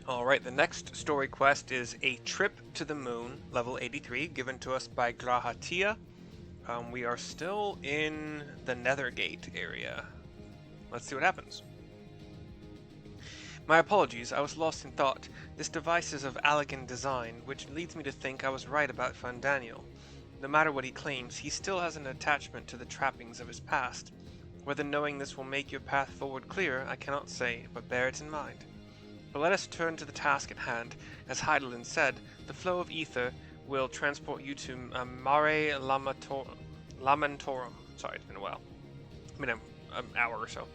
Alright, the next story quest is A Trip to the Moon, level 83, given to us by Grahatia. We are still in the Nethergate area. Let's see what happens. My apologies, I was lost in thought. This device is of Allegan design, which leads me to think I was right about Fandaniel. No matter what he claims, he still has an attachment to the trappings of his past. Whether knowing this will make your path forward clear, I cannot say, but bear it in mind. But let us turn to the task at hand. As Heidelin said, the flow of ether will transport you to Mare Lamentorum. Sorry, it's been a while. An hour or so.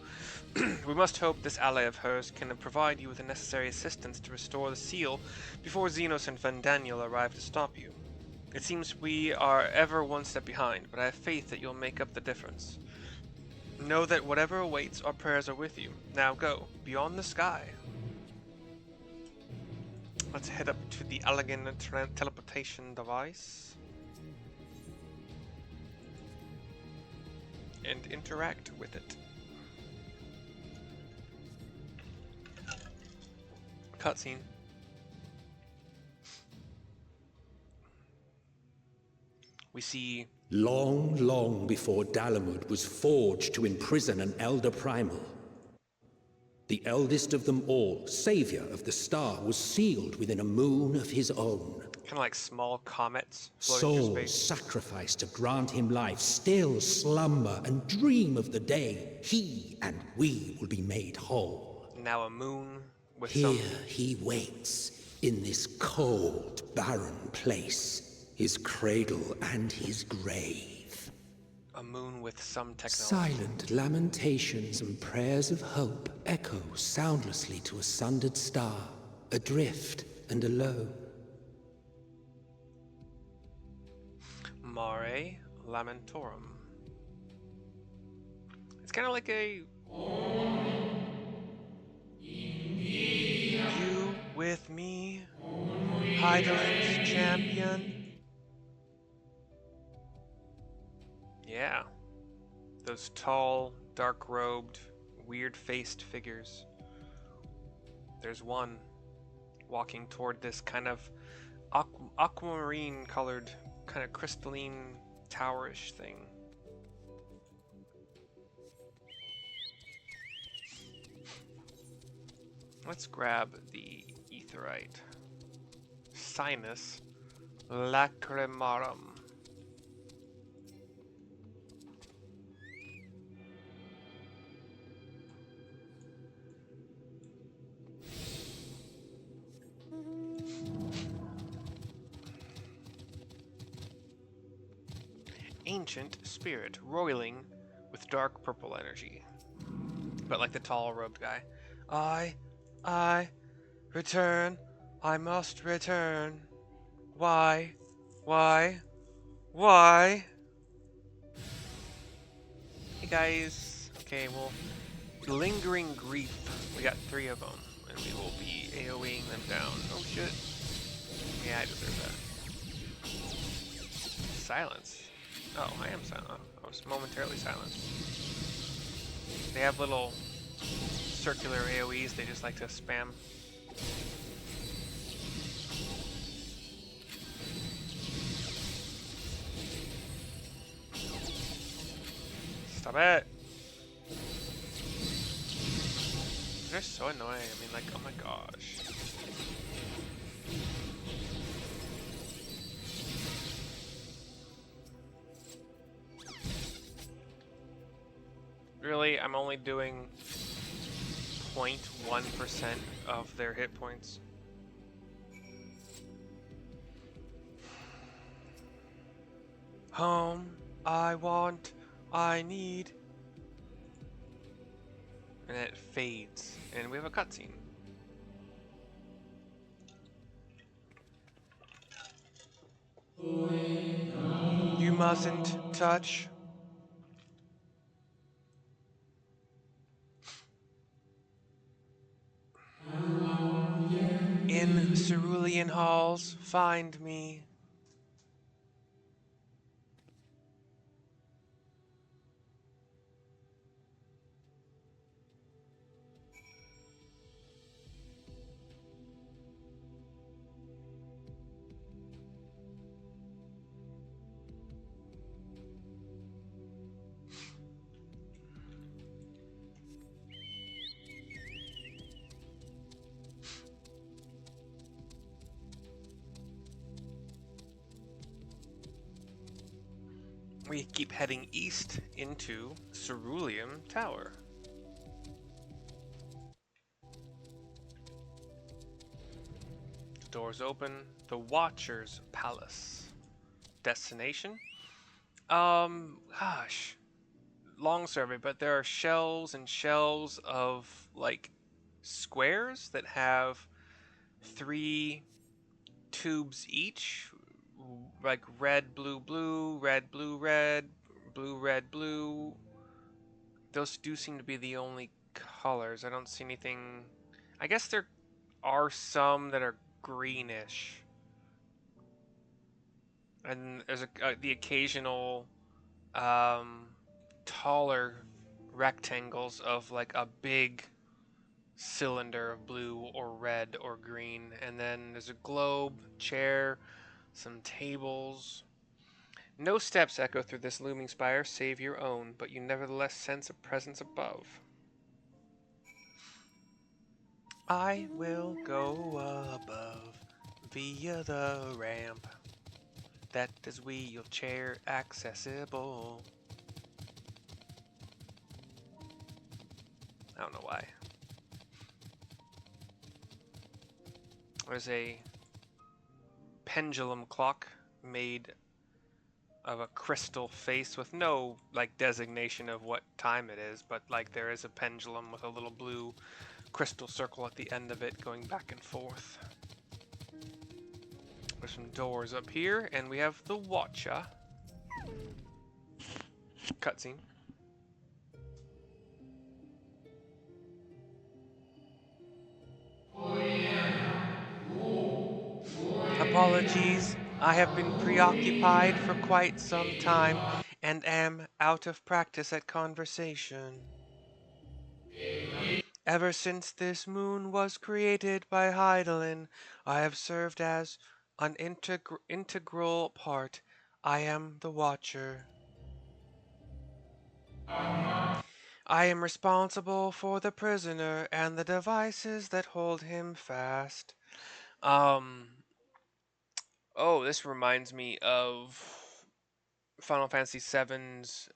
We must hope this ally of hers can provide you with the necessary assistance to restore the seal before Xenos and Fandaniel arrive to stop you. It seems we are ever one step behind, but I have faith that you'll make up the difference. Know that whatever awaits, our prayers are with you. Now go, beyond the sky. Let's head up to the Allegan teleportation device and interact with it. Cutscene. We see... Long, long before Dalamud was forged to imprison an Elder Primal, the eldest of them all, savior of the star, was sealed within a moon of his own. Kind of like small comets floating through space. Souls sacrificed to grant him life still slumber and dream of the day he and we will be made whole. Now a moon with Here he waits, in this cold, barren place, his cradle and his grave. A moon with some technology. Silent lamentations and prayers of hope echo soundlessly to a sundered star, adrift and alone. Mare Lamentorum. It's kind of like a... You with me, Heidelin's champion. Yeah. Those tall, dark-robed, weird-faced figures. There's one walking toward this kind of aquamarine-colored, kind of crystalline, towerish thing. Let's grab the aetheryte. Sinus Lacrimarum. Ancient spirit, roiling with dark purple energy. But like the tall robed guy. I return. I must return. Why? Why? Why? Hey guys. Okay, well, lingering grief. We got 3 of them, and we will be AoEing them down. Oh shit. Yeah, I deserve that. Silence. Oh, I am silent. I was momentarily silenced. They have little circular AoEs they just like to spam. Stop it! They're so annoying. I mean, like, oh my gosh. Really, I'm only doing 0.1% of their hit points. Home, I want, I need. And it fades, and we have a cutscene. You mustn't touch. In cerulean halls, find me. we keep heading east into Cerulean Tower. The doors open. The Watcher's Palace. Destination? Gosh. Long survey, but there are shelves and shelves of, like, squares that have 3 tubes each, like red, blue, blue, red, blue, red, blue, red, blue. Those do seem to be the only colors. I don't see anything. I guess there are some that are greenish, and there's the occasional um, taller rectangles of like a big cylinder of blue or red or green, and then there's a globe, chair, some tables. No steps echo through this looming spire save your own, but you nevertheless sense a presence above. I will go above via the ramp that is wheelchair accessible. I don't know why. There's a pendulum clock made of a crystal face with no like designation of what time it is, but like there is a pendulum with a little blue crystal circle at the end of it going back and forth. There's some doors up here, and we have the Watcher. Cutscene. Apologies, I have been preoccupied for quite some time and am out of practice at conversation. Ever since this moon was created by Heidelin, I have served as an integral part. I am the Watcher. I am responsible for the prisoner and the devices that hold him fast. Um, oh, this reminds me of Final Fantasy VII's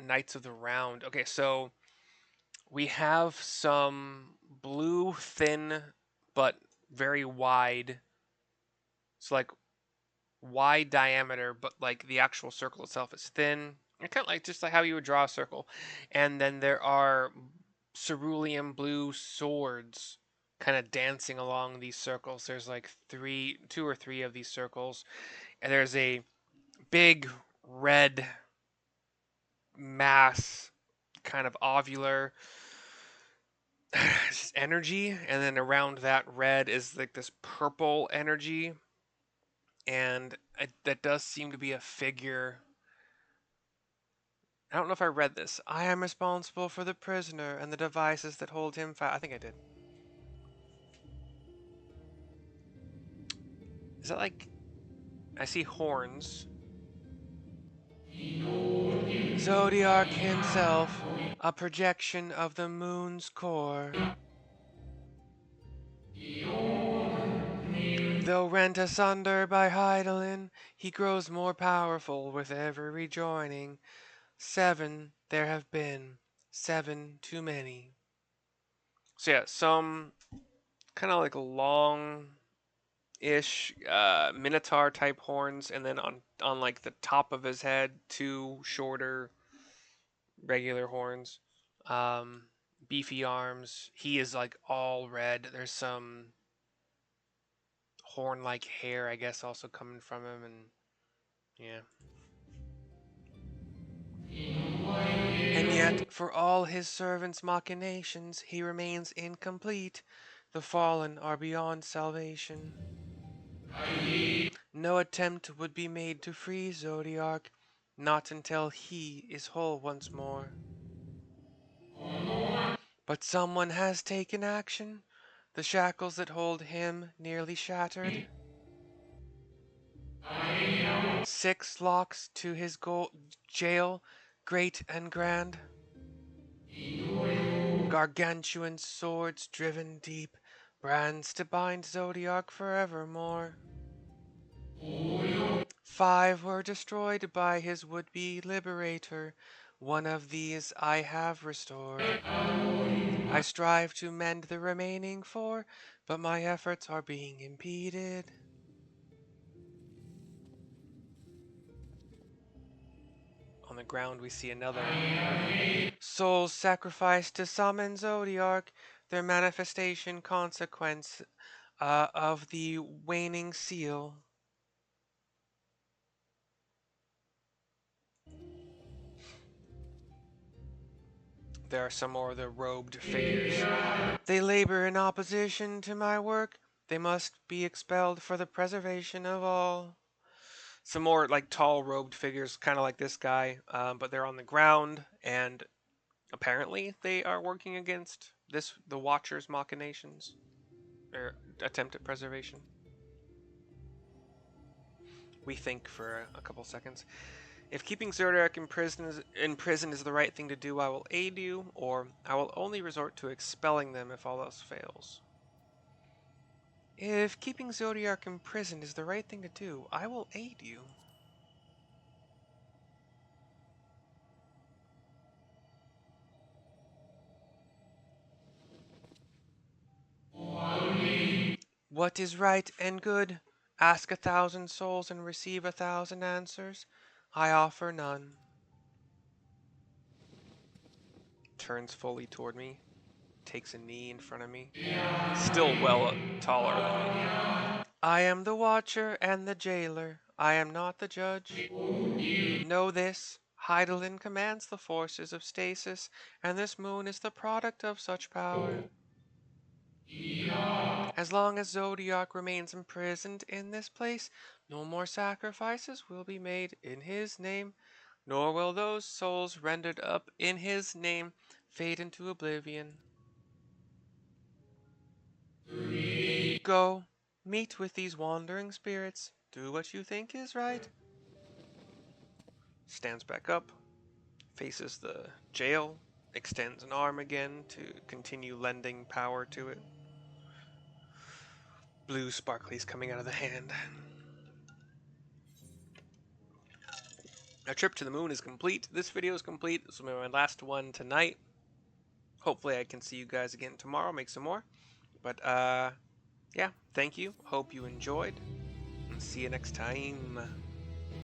Knights of the Round. Okay, so we have some blue, thin, but very wide. So like wide diameter, but like the actual circle itself is thin. Kind of like just like how you would draw a circle. And then there are cerulean blue swords kind of dancing along these circles. There's like two or three of these circles, and there's a big red mass, kind of ovular energy, and then around that red is like this purple energy, and that does seem to be a figure. I don't know if I read this. I am responsible for the prisoner and the devices that hold him fast. I think I did. Is that like... I see horns. Zodiac himself, a projection of the moon's core. Though rent asunder by Heidelin, he grows more powerful with every rejoining. 7 there have been, 7 too many. So yeah, some kind of like long-ish minotaur type horns, and then on like the top of his head, 2 shorter regular horns. Um, Beefy arms. He is like all red. There's some horn-like hair, I guess, also coming from him, and yeah. And yet, for all his servants' machinations, he remains incomplete. The fallen are beyond salvation. No attempt would be made to free Zodiac, not until he is whole once more. But someone has taken action. The shackles that hold him nearly shattered. 6 locks to his jail, great and grand. Gargantuan swords driven deep, brands to bind Zodiac forevermore. 5 were destroyed by his would-be liberator. One of these I have restored. I strive to mend the remaining 4, but my efforts are being impeded. On the ground we see another. Souls sacrificed to summon Zodiark, their manifestation consequence of the waning seal. There are some more of the robed figures. They labor in opposition to my work. They must be expelled for the preservation of all. Some more like tall robed figures, kind of like this guy, but they're on the ground, and apparently they are working against the Watcher's machinations, or attempt at preservation. We think for a couple seconds. If keeping Zodiac in prison is the right thing to do, I will aid you, or I will only resort to expelling them if all else fails. If keeping Zodiac in prison is the right thing to do, I will aid you. What is right and good? Ask 1,000 souls and receive 1,000 answers. I offer none. Turns fully toward me, takes a knee in front of me. Still well taller than me. I am the watcher and the jailer. I am not the judge. Know this. Heidelin commands the forces of stasis, and this moon is the product of such power. As long as Zodiac remains imprisoned in this place, no more sacrifices will be made in his name, nor will those souls rendered up in his name fade into oblivion. Go, meet with these wandering spirits, do what you think is right. Stands back up, faces the jail, extends an arm again to continue lending power to it. Blue sparklies coming out of the hand. Our trip to the moon is complete. This video is complete. This will be my last one tonight. Hopefully I can see you guys again tomorrow, make some more. But yeah, thank you. Hope you enjoyed. And see you next time.